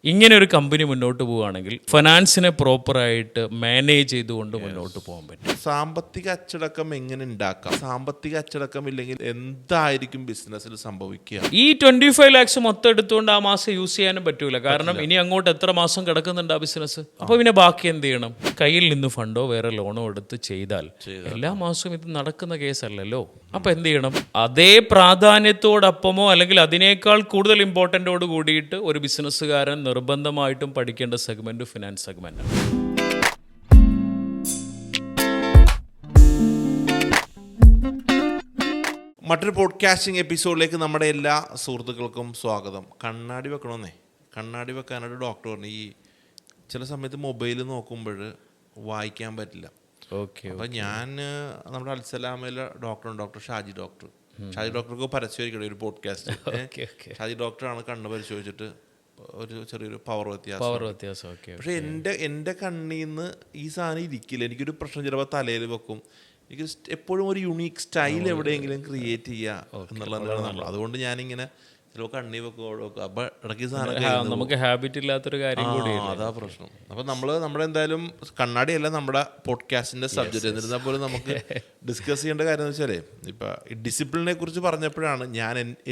ഇങ്ങനെ ഒരു കമ്പനി മുന്നോട്ട് പോവുകയാണെങ്കിൽ ഫിനാൻസിനെ പ്രോപ്പറായിട്ട് മാനേജ് ചെയ്തുകൊണ്ട് മുന്നോട്ട് പോകാൻ പറ്റും. സാമ്പത്തിക അച്ചടക്കം എങ്ങനെ ഉണ്ടാക്കാം? സാമ്പത്തിക അച്ചടക്കം ഇല്ലെങ്കിൽ എന്തായിരിക്കും ബിസിനസ്സിൽ സംഭവിക്കുക? ഈ 25 lakhs മൊത്തം എടുത്തുകൊണ്ട് ആ മാസം യൂസ് ചെയ്യാനും പറ്റൂല. കാരണം ഇനി അങ്ങോട്ട് എത്ര മാസം കിടക്കുന്നുണ്ട് ആ ബിസിനസ്. അപ്പൊ പിന്നെ ബാക്കി എന്ത് ചെയ്യണം? കയ്യിൽ നിന്ന് ഫണ്ടോ വേറെ ലോണോ എടുത്ത് ചെയ്താൽ എല്ലാ മാസവും ഇത് നടക്കുന്ന കേസല്ലല്ലോ. അപ്പൊ എന്ത് ചെയ്യണം? അതേ പ്രാധാന്യത്തോടൊപ്പമോ അല്ലെങ്കിൽ അതിനേക്കാൾ കൂടുതൽ ഇമ്പോർട്ടൻ്റോട് കൂടിയിട്ട് ഒരു ബിസിനസ്സുകാരൻ നിർബന്ധമായിട്ടും പഠിക്കേണ്ട സെഗ്മെന്റ് ഫിനാൻസ് സെഗ്മെന്റ്. മറ്റൊരു പോഡ്കാസ്റ്റിംഗ് എപ്പിസോഡിലേക്ക് നമ്മുടെ എല്ലാ സുഹൃത്തുക്കൾക്കും സ്വാഗതം. കണ്ണാടി വെക്കണമെന്നേ, കണ്ണാടി വെക്കാനായിട്ട് ഡോക്ടർ പറഞ്ഞു. ഈ ചില സമയത്ത് മൊബൈൽ നോക്കുമ്പോൾ വായിക്കാൻ പറ്റില്ല. അപ്പം ഞാൻ നമ്മുടെ അൽസലാമയിലെ ഡോക്ടർ ഷാജി ഡോക്ടർക്ക് പരസ്യമായിരിക്കും ഒരു പോഡ്കാസ്റ്റ്. ഷാജി ഡോക്ടറാണ് കണ്ണ് പരിശോധിച്ചിട്ട് ഒരു ചെറിയൊരു പവർ വ്യത്യാസം. പക്ഷെ എൻ്റെ കണ്ണിൽ നിന്ന് ഈ സാധനം ഇരിക്കില്ല. എനിക്കൊരു പ്രശ്നം ചിലപ്പോൾ തലയിൽ വെക്കും. എനിക്ക് എപ്പോഴും ഒരു യുണീക്ക് സ്റ്റൈൽ എവിടെയെങ്കിലും ക്രിയേറ്റ് ചെയ്യുക എന്നുള്ളതാണ് നമ്മൾ. അതുകൊണ്ട് ഞാനിങ്ങനെ ചിലപ്പോൾ കണ്ണി വെക്കും. അപ്പൊ ഇടയ്ക്ക് സാധനം നമുക്ക് ഹാബിറ്റ് ഇല്ലാത്തൊരു കാര്യം കൂടി, അതാ പ്രശ്നം. അപ്പൊ നമ്മുടെ എന്തായാലും കണ്ണാടിയല്ല നമ്മുടെ പോഡ്കാസ്റ്റിന്റെ സബ്ജക്റ്റ്. എന്നിരുന്നാൽ പോലും നമുക്ക് ഡിസ്കസ് ചെയ്യേണ്ട കാര്യം എന്ന് വെച്ചാലേ, ഇപ്പൊ ഈ ഡിസിപ്ലിനെ കുറിച്ച് പറഞ്ഞപ്പോഴാണ്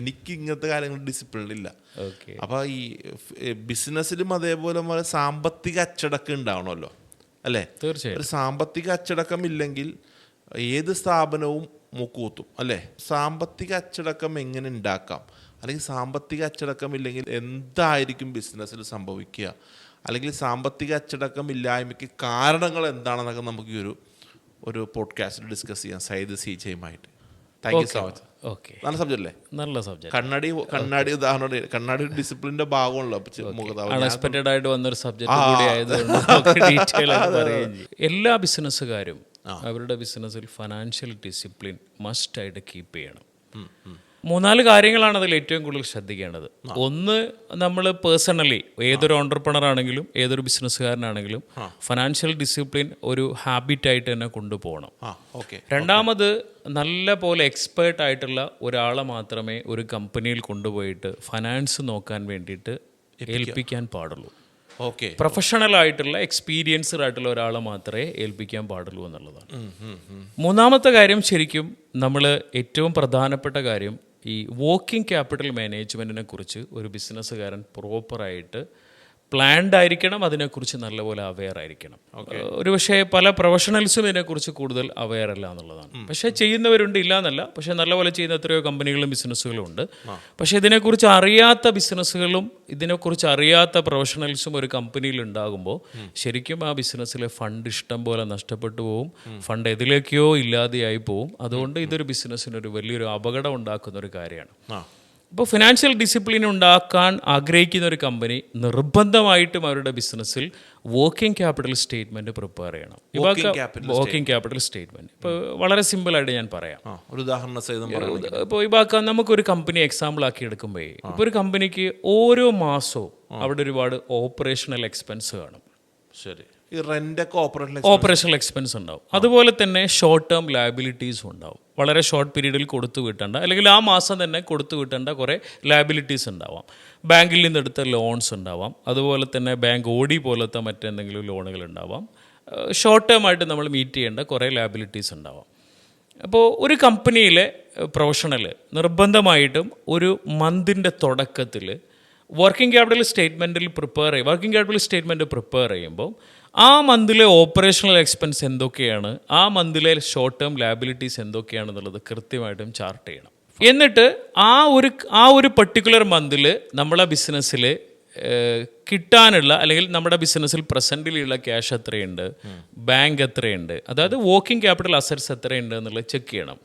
എനിക്ക് ഇങ്ങനത്തെ കാര്യങ്ങൾ ഡിസിപ്ലിനില്ല. അപ്പൊ ഈ ബിസിനസ്സിലും അതേപോലെ സാമ്പത്തിക അച്ചടക്കം ഉണ്ടാവണമല്ലോ, അല്ലേ? തീർച്ചയായും. ഒരു സാമ്പത്തിക അച്ചടക്കം ഇല്ലെങ്കിൽ ഏത് സ്ഥാപനവും മുക്കൂത്തും, അല്ലേ? സാമ്പത്തിക അച്ചടക്കം എങ്ങനെ ഉണ്ടാക്കാം? അല്ലെങ്കിൽ സാമ്പത്തിക അച്ചടക്കം ഇല്ലെങ്കിൽ എന്തായിരിക്കും ബിസിനസ്സിൽ സംഭവിക്കുക? അല്ലെങ്കിൽ സാമ്പത്തിക അച്ചടക്കം ഇല്ലായ്മയ്ക്ക് കാരണങ്ങൾ എന്താണെന്നൊക്കെ നമുക്ക് ഈ ഒരു പോഡ്കാസ്റ്റിൽ ഡിസ്കസ് ചെയ്യാം സയ്യിദ് CJയുമായിട്ട്. Thank you so much. നല്ല സബ്ജക്റ്റ് അല്ലേ? നല്ല സബ്ജക്റ്റ്. കണ്ണാടി ഉദാഹരണം, കണ്ണാടി ഡിസിപ്ലിന്റെ ഭാഗമാണല്ലോ. അൺഎക്സ്പെക്റ്റഡ് ആയിട്ട് വന്നൊരു സബ്ജക്റ്റ് കൂടി ആയതുകൊണ്ട് എല്ലാ ബിസിനസ്സുകാരും അവരുടെ ബിസിനസ്സിൽ ഫിനാൻഷ്യൽ ഡിസിപ്ലിൻ മസ്റ്റ് ആയിട്ട് കീപ്പ് ചെയ്യണം. 3-4 കാര്യങ്ങളാണ് അതിൽ ഏറ്റവും കൂടുതൽ ശ്രദ്ധിക്കേണ്ടത്. ഒന്ന്, നമ്മൾ പേഴ്സണലി ഏതൊരു ഓണ്ടർപ്രണർ ആണെങ്കിലും ഏതൊരു ബിസിനസ്സുകാരനാണെങ്കിലും ഫിനാൻഷ്യൽ ഡിസിപ്ലിൻ ഒരു ഹാബിറ്റായിട്ട് തന്നെ കൊണ്ടുപോകണം. രണ്ടാമത്, നല്ല പോലെ എക്സ്പേർട്ട് ആയിട്ടുള്ള ഒരാളെ മാത്രമേ ഒരു കമ്പനിയിൽ കൊണ്ടുപോയിട്ട് ഫിനാൻസ് നോക്കാൻ വേണ്ടിയിട്ട് ഏൽപ്പിക്കാൻ പാടുള്ളൂ. പ്രൊഫഷണൽ ആയിട്ടുള്ള എക്സ്പീരിയൻസ്ഡ് ആയിട്ടുള്ള ഒരാളെ മാത്രമേ ഏൽപ്പിക്കാൻ പാടുള്ളൂ എന്നുള്ളതാണ്. മൂന്നാമത്തെ കാര്യം, ശരിക്കും നമ്മൾ ഏറ്റവും പ്രധാനപ്പെട്ട കാര്യം, ഈ വർക്കിംഗ് ക്യാപിറ്റൽ മാനേജ്മെൻറ്റിനെ കുറിച്ച് ഒരു ബിസിനസ്സുകാരൻ പ്രോപ്പറായിട്ട് പ്ലാൻഡ് ആയിരിക്കണം. അതിനെക്കുറിച്ച് നല്ലപോലെ അവെയർ ആയിരിക്കണം. ഒരു പക്ഷേ പല പ്രൊഫഷണൽസും ഇതിനെക്കുറിച്ച് കൂടുതൽ അവെയർ അല്ല എന്നുള്ളതാണ്. പക്ഷേ ചെയ്യുന്നവരുണ്ട്, ഇല്ല എന്നല്ല. പക്ഷേ നല്ലപോലെ ചെയ്യുന്ന എത്രയോ കമ്പനികളും ബിസിനസ്സുകളും ഉണ്ട്. പക്ഷേ ഇതിനെക്കുറിച്ച് അറിയാത്ത ബിസിനസ്സുകളും ഇതിനെക്കുറിച്ച് അറിയാത്ത പ്രൊഫഷണൽസും ഒരു കമ്പനിയിൽ ഉണ്ടാകുമ്പോൾ ശരിക്കും ആ ബിസിനസ്സിലെ ഫണ്ട് ഇഷ്ടം പോലെ നഷ്ടപ്പെട്ടു പോവും. ഫണ്ട് എതിലേക്കോ ഇല്ലാതെയായി പോവും. അതുകൊണ്ട് ഇതൊരു ബിസിനസ്സിനൊരു വലിയൊരു അപകടം ഉണ്ടാക്കുന്ന ഒരു കാര്യമാണ്. ഇപ്പോൾ ഫിനാൻഷ്യൽ ഡിസിപ്ലിൻ ഉണ്ടാക്കാൻ ആഗ്രഹിക്കുന്ന ഒരു കമ്പനി നിർബന്ധമായിട്ടും അവരുടെ ബിസിനസ്സിൽ വർക്കിംഗ് ക്യാപിറ്റൽ സ്റ്റേറ്റ്മെന്റ് പ്രിപ്പയർ ചെയ്യണം. വർക്കിംഗ് ക്യാപിറ്റൽ സ്റ്റേറ്റ്മെന്റ് ഇപ്പോൾ വളരെ സിമ്പിളായിട്ട് ഞാൻ പറയാം. ഒരു ഉദാഹരണം ഇപ്പോൾ ഇവാക്ക നമുക്കൊരു കമ്പനി എക്സാമ്പിൾ ആക്കി എടുക്കുമ്പോൾ, ഇപ്പോൾ ഒരു കമ്പനിക്ക് ഓരോ മാസവും അവിടെ ഒരുപാട് ഓപ്പറേഷണൽ എക്സ്പെൻസ് കാണും. ശരി. ഓപ്പറേഷണൽ എക്സ്പെൻസ് ഉണ്ടാവും. അതുപോലെ തന്നെ ഷോർട്ട് ടേം ലയബിലിറ്റീസും ഉണ്ടാവും. വളരെ ഷോർട്ട് പീരീഡിൽ കൊടുത്തു വിട്ടേണ്ട അല്ലെങ്കിൽ ആ മാസം തന്നെ കൊടുത്തു വിട്ടേണ്ട കുറേ ലയബിലിറ്റീസ് ഉണ്ടാവാം. ബാങ്കിൽ നിന്നെടുത്ത ലോൺസ് ഉണ്ടാവാം. അതുപോലെ തന്നെ ബാങ്ക് ഓടി പോലത്തെ മറ്റെന്തെങ്കിലും ലോണുകൾ ഉണ്ടാവാം. ഷോർട്ട് ടേം ആയിട്ട് നമ്മൾ മീറ്റ് ചെയ്യേണ്ട കുറേ ലയബിലിറ്റീസ് ഉണ്ടാവാം. അപ്പോൾ ഒരു കമ്പനിയിലെ പ്രൊഫഷണൽ നിർബന്ധമായിട്ടും ഒരു മന്തിൻ്റെ തുടക്കത്തിൽ വർക്കിംഗ് ക്യാപിറ്റൽ സ്റ്റേറ്റ്മെൻറ്റ് പ്രിപ്പയർ ചെയ്യുമ്പോൾ ആ മന്തിലെ ഓപ്പറേഷണൽ എക്സ്പെൻസ് എന്തൊക്കെയാണ്, ആ മന്തിലെ ഷോർട്ട് ടേം ലയബിലിറ്റീസ് എന്തൊക്കെയാണെന്നുള്ളത് കൃത്യമായിട്ടും ചാർട്ട് ചെയ്യണം. എന്നിട്ട് ആ ഒരു പർട്ടിക്കുലർ മന്തിൽ നമ്മളെ ബിസിനസ്സിൽ കിട്ടാനുള്ള അല്ലെങ്കിൽ നമ്മുടെ ബിസിനസ്സിൽ പ്രസൻറ്റിലുള്ള ക്യാഷ് എത്രയുണ്ട്, ബാങ്ക് എത്രയുണ്ട്, അതായത് വർക്കിംഗ് ക്യാപിറ്റൽ അസറ്റ്സ് എത്രയുണ്ട് എന്നുള്ളത് ചെക്ക് ചെയ്യണം.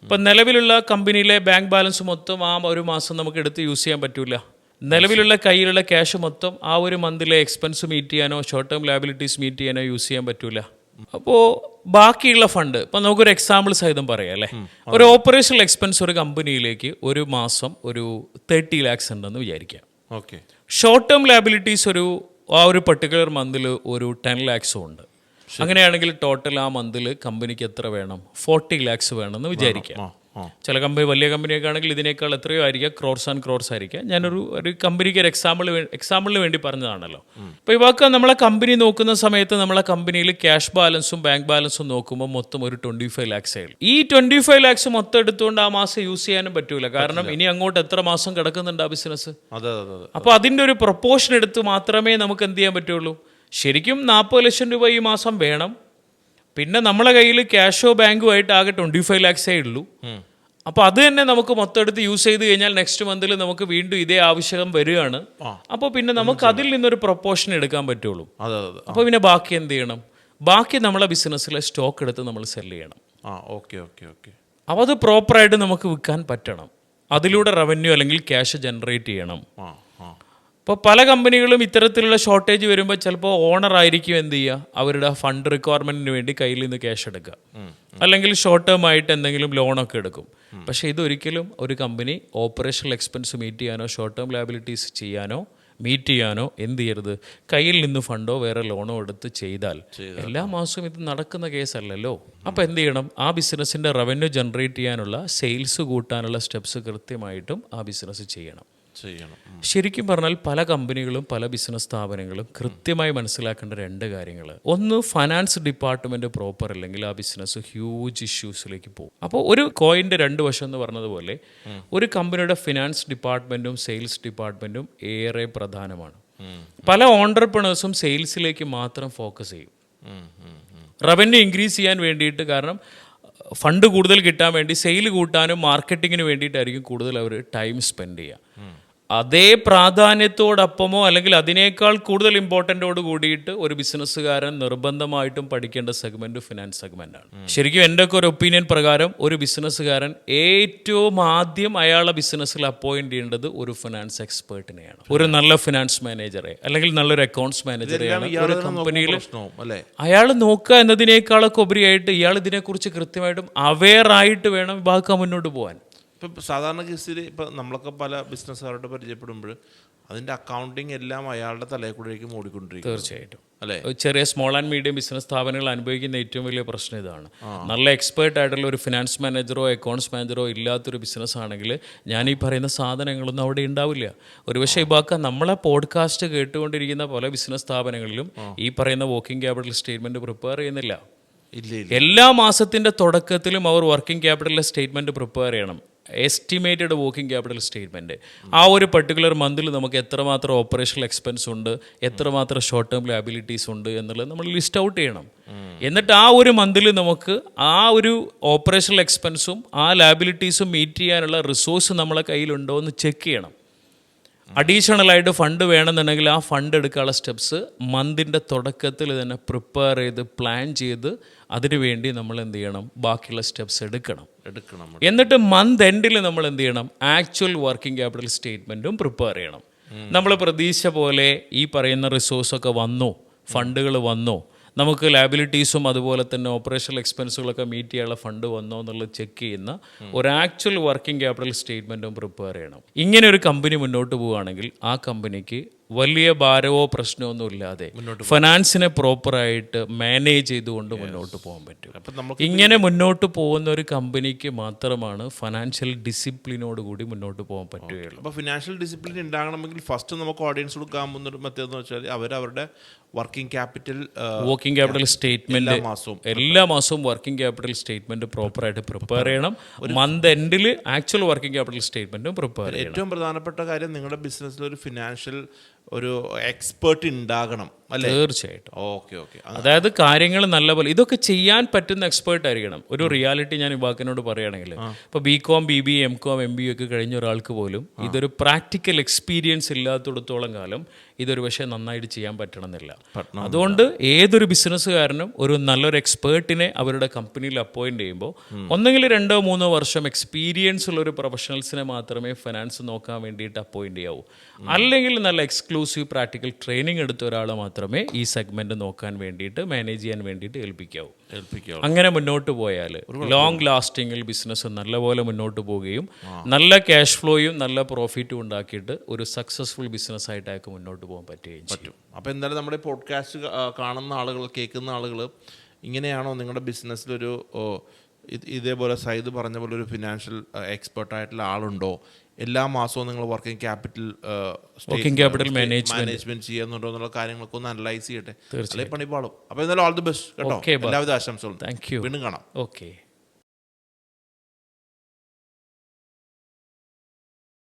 ഇപ്പം നിലവിലുള്ള കമ്പനിയിലെ ബാങ്ക് ബാലൻസ് മൊത്തം ആ ഒരു മാസം നമുക്ക് എടുത്ത് യൂസ് ചെയ്യാൻ പറ്റില്ല. നിലവിലുള്ള കയ്യിലുള്ള ക്യാഷ് മൊത്തം ആ ഒരു മന്തിലെ എക്സ്പെൻസ് മീറ്റ് ചെയ്യാനോ ഷോർട്ട് ടേം ലയബിലിറ്റീസ് മീറ്റ് ചെയ്യാനോ യൂസ് ചെയ്യാൻ പറ്റില്ല. അപ്പോൾ ബാക്കിയുള്ള ഫണ്ട്, ഇപ്പം നമുക്കൊരു എക്സാമ്പിൾ സഹിതം പറയാം അല്ലേ. ഒരു ഓപ്പറേഷണൽ എക്സ്പെൻസ് ഒരു കമ്പനിയിലേക്ക് ഒരു മാസം ഒരു 30 lakhs ഉണ്ടെന്ന് വിചാരിക്കാം. ഷോർട്ട് ടേം ലയബിലിറ്റീസ് ആ ഒരു പർട്ടിക്കുലർ മന്തിൽ ഒരു 10 lakhs ഉണ്ട്. അങ്ങനെയാണെങ്കിൽ ടോട്ടൽ ആ മന്തിൽ കമ്പനിക്ക് എത്ര വേണം? 40 lakhs വേണമെന്ന് വിചാരിക്കാം. ചില കമ്പനി വലിയ കമ്പനിയൊക്കെ ആണെങ്കിൽ ഇതിനേക്കാൾ എത്രയോ ആയിരിക്കാം, ക്രോർസ് ആൻഡ് ക്രോർസ് ആയിരിക്കാം. ഞാനൊരു കമ്പനിക്ക് ഒരു എക്സാമ്പിളിന് വേണ്ടി പറഞ്ഞതാണല്ലോ. അപ്പോൾ ഇവാക്ക നമ്മളെ കമ്പനി നോക്കുന്ന സമയത്ത് നമ്മളെ കമ്പനിയിൽ ക്യാഷ് ബാലൻസും ബാങ്ക് ബാലൻസും നോക്കുമ്പോൾ മൊത്തം ഒരു 25 lakhs ആയി. ഈ 25 lakhs മൊത്തം എടുത്തുകൊണ്ട് ആ മാസം യൂസ് ചെയ്യാനും പറ്റൂല. കാരണം ഇനി അങ്ങോട്ട് എത്ര മാസം കിടക്കുന്നുണ്ട് ആ ബിസിനസ്. അപ്പോൾ അതിൻ്റെ ഒരു പ്രൊപ്പോർഷൻ എടുത്ത് മാത്രമേ നമുക്ക് എന്ത് ചെയ്യാൻ പറ്റുള്ളൂ. ശരിക്കും 40 ലക്ഷം രൂപ ഈ മാസം വേണം. പിന്നെ നമ്മളെ കയ്യിൽ ക്യാഷോ ബാങ്കോ ആയിട്ട് ആകെ 25 lakhs ഉള്ളൂ. അപ്പോൾ അത് തന്നെ നമുക്ക് മൊത്തം എടുത്ത് യൂസ് ചെയ്ത് കഴിഞ്ഞാൽ നെക്സ്റ്റ് മന്തിൽ നമുക്ക് വീണ്ടും ഇതേ ആവശ്യം വരികയാണ്. അപ്പോൾ പിന്നെ നമുക്ക് അതിൽ നിന്നൊരു പ്രൊപ്പോർഷൻ എടുക്കാൻ പറ്റുള്ളൂ. അപ്പോൾ പിന്നെ ബാക്കി എന്ത് ചെയ്യണം? ബാക്കി നമ്മളെ ബിസിനസ്സിലെ സ്റ്റോക്ക് എടുത്ത് നമ്മൾ സെല് ചെയ്യണം. അപ്പോൾ അത് പ്രോപ്പറായിട്ട് നമുക്ക് വിൽക്കാൻ പറ്റണം. അതിലൂടെ റവന്യൂ അല്ലെങ്കിൽ ക്യാഷ് ജനറേറ്റ് ചെയ്യണം. അപ്പോൾ പല കമ്പനികളും ഇത്തരത്തിലുള്ള ഷോർട്ടേജ് വരുമ്പോൾ ചിലപ്പോൾ ഓണർ ആയിരിക്കും എന്ത് ചെയ്യുക, അവരുടെ ഫണ്ട് റിക്വയർമെൻറ്റിന് വേണ്ടി കയ്യിൽ നിന്ന് ക്യാഷ് എടുക്കുക, അല്ലെങ്കിൽ ഷോർട്ട് ടേം ആയിട്ട് എന്തെങ്കിലും ലോണൊക്കെ എടുക്കും. പക്ഷേ ഇതൊരിക്കലും ഒരു കമ്പനി ഓപ്പറേഷണൽ എക്സ്പെൻസ് മീറ്റ് ചെയ്യാനോ ഷോർട്ട് ടേം ലയബിലിറ്റീസ് ചെയ്യാനോ മീറ്റ് ചെയ്യാനോ എന്ത് ചെയ്യരുത്. കയ്യിൽ നിന്ന് ഫണ്ടോ വേറെ ലോണോ എടുത്ത് ചെയ്താൽ എല്ലാ മാസവും ഇത് നടക്കുന്ന കേസല്ലല്ലോ. അപ്പോൾ എന്ത് ചെയ്യണം? ആ ബിസിനസ്സിൻ്റെ റവന്യൂ ജനറേറ്റ് ചെയ്യാനുള്ള സെയിൽസ് കൂട്ടാനുള്ള സ്റ്റെപ്സ് കൃത്യമായിട്ടും ആ ബിസിനസ് ചെയ്യണം. ശരിക്കും പറഞ്ഞാൽ പല കമ്പനികളും പല ബിസിനസ് സ്ഥാപനങ്ങളും കൃത്യമായി മനസ്സിലാക്കേണ്ട 2 കാര്യങ്ങൾ. ഒന്ന്, ഫൈനാൻസ് ഡിപ്പാർട്ട്മെന്റ് പ്രോപ്പർ അല്ലെങ്കിൽ ആ ബിസിനസ് ഹ്യൂജ് ഇഷ്യൂസിലേക്ക് പോകും. അപ്പോൾ ഒരു കോയിൻ്റെ 2 വശം എന്ന് പറഞ്ഞതുപോലെ ഒരു കമ്പനിയുടെ ഫിനാൻസ് ഡിപ്പാർട്ട്മെന്റും സെയിൽസ് ഡിപ്പാർട്ട്മെന്റും ഏറെ പ്രധാനമാണ്. പല ഓൺട്രപ്രണേഴ്സും സെയിൽസിലേക്ക് മാത്രം ഫോക്കസ് ചെയ്യും, റവന്യൂ ഇൻക്രീസ് ചെയ്യാൻ വേണ്ടിയിട്ട്. കാരണം ഫണ്ട് കൂടുതൽ കിട്ടാൻ വേണ്ടി സെയിൽ കൂട്ടാനും മാർക്കറ്റിങ്ങിന് വേണ്ടിയിട്ടായിരിക്കും കൂടുതൽ അവർ ടൈം സ്പെൻഡ് ചെയ്യുക. അതേ പ്രാധാന്യത്തോടൊപ്പമോ അല്ലെങ്കിൽ അതിനേക്കാൾ കൂടുതൽ ഇമ്പോർട്ടൻ്റോട് കൂടിയിട്ട് ഒരു ബിസിനസ്സുകാരൻ നിർബന്ധമായിട്ടും പഠിക്കേണ്ട സെഗ്മെൻറ്റ് ഫിനാൻസ് സെഗ്മെൻറ്റാണ്. ശരിക്കും എൻ്റെ ഒക്കെ ഒരു ഒപ്പീനിയൻ പ്രകാരം ഒരു ബിസിനസ്സുകാരൻ ഏറ്റവും ആദ്യം അയാളെ ബിസിനസ്സിൽ അപ്പോയിൻറ്റ് ചെയ്യേണ്ടത് ഒരു ഫിനാൻസ് എക്സ്പേർട്ടിനെയാണ്, ഒരു നല്ല ഫിനാൻസ് മാനേജറെ അല്ലെങ്കിൽ നല്ലൊരു അക്കൗണ്ട്സ് മാനേജറെയാണ് ഒരു കമ്പനിയിൽ അയാൾ നോക്കുക എന്നതിനേക്കാളൊക്കെ ഉപരിയായിട്ട് ഇയാൾ ഇതിനെക്കുറിച്ച് കൃത്യമായിട്ടും അവെയർ ആയിട്ട് വേണം വിഭാഗം മുന്നോട്ട് പോകാൻ. ഇപ്പം സാധാരണ കേസിൽ ഇപ്പം നമ്മളൊക്കെ പല ബിസിനസ്സുകാരോട് പരിചയപ്പെടുമ്പോൾ അതിൻ്റെ അക്കൗണ്ടിങ് എല്ലാം അയാളുടെ തലയിൽ കൂടെയായിരിക്കും ഓടിക്കൊണ്ടിരിക്കും. തീർച്ചയായിട്ടും അല്ലേ. ചെറിയ സ്മോൾ ആൻഡ് മീഡിയം ബിസിനസ് സ്ഥാപനങ്ങൾ അനുഭവിക്കുന്ന ഏറ്റവും വലിയ പ്രശ്നം ഇതാണ്. നല്ല എക്സ്പേർട്ട് ആയിട്ടുള്ള ഒരു ഫിനാൻസ് മാനേജറോ അക്കൗണ്ട്സ് മാനേജറോ ഇല്ലാത്തൊരു ബിസിനസ് ആണെങ്കിൽ ഞാൻ ഈ പറയുന്ന സാധനങ്ങളൊന്നും അവിടെ ഉണ്ടാവില്ല. ഒരുപക്ഷെ ഇባക്ക നമ്മളെ പോഡ്കാസ്റ്റ് കേട്ടുകൊണ്ടിരിക്കുന്ന പല ബിസിനസ് സ്ഥാപനങ്ങളിലും ഈ പറയുന്ന വർക്കിംഗ് ക്യാപിറ്റൽ സ്റ്റേറ്റ്മെൻറ്റ് പ്രിപ്പയർ ചെയ്യുന്നില്ല. എല്ലാ മാസത്തിൻ്റെ തുടക്കത്തിലും അവർ വർക്കിംഗ് ക്യാപിറ്റലിലെ സ്റ്റേറ്റ്മെൻറ്റ് പ്രിപ്പയർ ചെയ്യണം. Estimated working capital statement. ആ ഒരു പർട്ടിക്കുലർ മന്തിൽ നമുക്ക് എത്രമാത്രം ഓപ്പറേഷണൽ എക്സ്പെൻസ് ഉണ്ട്, എത്രമാത്രം ഷോർട്ട് ടേം ലയബിലിറ്റീസ് ഉണ്ട് എന്നുള്ളത് നമ്മൾ ലിസ്റ്റ് ഔട്ട് ചെയ്യണം. എന്നിട്ട് ആ ഒരു മന്തിൽ നമുക്ക് ആ ഒരു ഓപ്പറേഷണൽ എക്സ്പെൻസും ആ ലയബിലിറ്റീസും മീറ്റ് ചെയ്യാനുള്ള റിസോഴ്സ് നമ്മളെ കയ്യിലുണ്ടോ എന്ന് ചെക്ക് ചെയ്യണം. അഡീഷണലായിട്ട് ഫണ്ട് വേണമെന്നുണ്ടെങ്കിൽ ആ ഫണ്ട് എടുക്കാനുള്ള സ്റ്റെപ്സ് മന്തിൻ്റെ തുടക്കത്തിൽ തന്നെ പ്രിപ്പയർ ചെയ്ത് പ്ലാൻ ചെയ്ത് അതിനു വേണ്ടി നമ്മൾ എന്ത് ചെയ്യണം, ബാക്കിയുള്ള സ്റ്റെപ്സ് എടുക്കണം. എന്നിട്ട് മന്ത് എൻഡിൽ നമ്മൾ എന്ത് ചെയ്യണം, ആക്ച്വൽ വർക്കിംഗ് ക്യാപിറ്റൽ സ്റ്റേറ്റ്മെൻറ്റും പ്രിപ്പയർ ചെയ്യണം. നമ്മൾ പ്രതീക്ഷ പോലെ ഈ പറയുന്ന റിസോഴ്സൊക്കെ വന്നോ, ഫണ്ടുകൾ വന്നോ, നമുക്ക് ലയബിലിറ്റീസും അതുപോലെ തന്നെ ഓപ്പറേഷണൽ എക്സ്പെൻസുകളൊക്കെ മീറ്റ് ചെയ്യാനുള്ള ഫണ്ട് വന്നോ എന്നുള്ളത് ചെക്ക് ചെയ്യുന്ന ഒരു ആക്ച്വൽ വർക്കിംഗ് ക്യാപിറ്റൽ സ്റ്റേറ്റ്മെൻറ്റും പ്രിപ്പയർ ചെയ്യണം. ഇങ്ങനെ ഒരു കമ്പനി മുന്നോട്ട് പോവുകയാണെങ്കിൽ ആ കമ്പനിക്ക് വലിയ ഭാരമോ പ്രശ്നമൊന്നും ഇല്ലാതെ ഫിനാൻസിനെ പ്രോപ്പറായിട്ട് മാനേജ് ചെയ്തുകൊണ്ട് മുന്നോട്ട് പോകാൻ പറ്റും. ഇങ്ങനെ മുന്നോട്ട് പോകുന്ന ഒരു കമ്പനിക്ക് മാത്രമാണ് ഫിനാൻഷ്യൽ ഡിസിപ്ലിനോട് കൂടി മുന്നോട്ട് പോകാൻ പറ്റുകയുള്ളൂ. അപ്പോൾ ഫിനാൻഷ്യൽ ഡിസിപ്ലിൻ ഉണ്ടാകണമെങ്കിൽ ഫസ്റ്റ് നമുക്ക് ഓഡിയൻസ് കൊടുക്കാൻ പോകുന്ന ഒരു മെത്തേഡ് എന്ന് വെച്ചാൽ അവരുടെ വർക്കിംഗ് ക്യാപിറ്റൽ സ്റ്റേറ്റ്മെന്റ് എല്ലാ മാസവും വർക്കിംഗ് ക്യാപിറ്റൽ സ്റ്റേറ്റ്മെന്റ് പ്രോപ്പറായിട്ട് പ്രിപ്പയർ ചെയ്യണം. മന്ത് എൻഡിൽ ആക്ച്വൽ വർക്കിംഗ് ക്യാപിറ്റൽ സ്റ്റേറ്റ്മെന്റും പ്രിപ്പയർ ചെയ്യണം. ഏറ്റവും പ്രധാനപ്പെട്ട കാര്യം നിങ്ങളുടെ ബിസിനസ്സിൽ ഒരു ഫിനാൻഷ്യൽ ഒരു എക്സ്പേർട്ട് ഉണ്ടാകണം അല്ലേ? തീർച്ചയായിട്ടും. ഓക്കെ. അതായത് കാര്യങ്ങൾ നല്ലപോലെ ഇതൊക്കെ ചെയ്യാൻ പറ്റുന്ന എക്സ്പേർട്ട് ആയിരിക്കണം. ഒരു റിയാലിറ്റി ഞാൻ ഇവാക്കിനോട് പറയുകയാണെങ്കിൽ ഇപ്പോൾ BCom BBA MCom MBA ഒക്കെ കഴിഞ്ഞ ഒരാൾക്ക് പോലും ഇതൊരു പ്രാക്ടിക്കൽ എക്സ്പീരിയൻസ് ഇല്ലാത്തിടത്തോളം കാലം ഇതൊരു പക്ഷേ നന്നായിട്ട് ചെയ്യാൻ പറ്റണമെന്നില്ല. അതുകൊണ്ട് ഏതൊരു ബിസിനസ്സുകാരനും ഒരു നല്ലൊരു എക്സ്പേർട്ടിനെ അവരുടെ കമ്പനിയിൽ അപ്പോയിൻറ്റ് ചെയ്യുമ്പോൾ ഒന്നെങ്കിൽ 2-3 വർഷം എക്സ്പീരിയൻസ് ഉള്ള ഒരു പ്രൊഫഷണൽസിനെ മാത്രമേ ഫിനാൻസ് നോക്കാൻ വേണ്ടിയിട്ട് അപ്പോയിൻറ്റ് ചെയ്യാവൂ. അല്ലെങ്കിൽ നല്ല എക്സ്ക്ലൂസീവ് പ്രാക്ടിക്കൽ ട്രെയിനിങ് എടുത്ത ഒരാളെ മാത്രമേ ഈ സെഗ്മെന്റ് നോക്കാൻ വേണ്ടിയിട്ട് മാനേജ് ചെയ്യാൻ വേണ്ടിയിട്ട് ഏൽപ്പിക്കാവൂ. അങ്ങനെ മുന്നോട്ട് പോയാൽ ലോങ് ലാസ്റ്റിങ്ങിൽ ബിസിനസ് നല്ലപോലെ മുന്നോട്ട് പോവുകയും നല്ല ക്യാഷ് ഫ്ലോയും നല്ല പ്രോഫിറ്റും ഉണ്ടാക്കിയിട്ട് ഒരു സക്സസ്ഫുൾ ബിസിനസ് ആയിട്ട് അയാൾക്ക് മുന്നോട്ട് പോകാൻ പറ്റുകയും പറ്റും. അപ്പോൾ എന്തായാലും നമ്മുടെ പോഡ്കാസ്റ്റ് കാണുന്ന ആളുകൾ, കേൾക്കുന്ന ആളുകൾ ഇങ്ങനെയാണോ നിങ്ങളുടെ ബിസിനസ്സിലൊരു ഇതേപോലെ സൈദ് പറഞ്ഞ പോലെ ഒരു ഫിനാൻഷ്യൽ എക്സ്പെർട്ട് ആയിട്ടുള്ള ആളുണ്ടോ, എല്ലാ മാസവും നിങ്ങൾ വർക്കിംഗ് ക്യാപിറ്റൽ മാനേജ്മെന്റ് ചെയ്യുന്നുണ്ടോ എന്നുള്ള കാര്യങ്ങളൊക്കെ ഒന്ന് അനലൈസ് ചെയ്യട്ടെ, അല്ലെങ്കിൽ പണിപ്പാളും. അപ്പോൾ എന്തായാലും ഓൾ ദി ബെസ്റ്റ് കേട്ടോ, എല്ലാവിധ ആശംസകളും. Thank you. വീണ്ടും കാണാം. ഓക്കെ.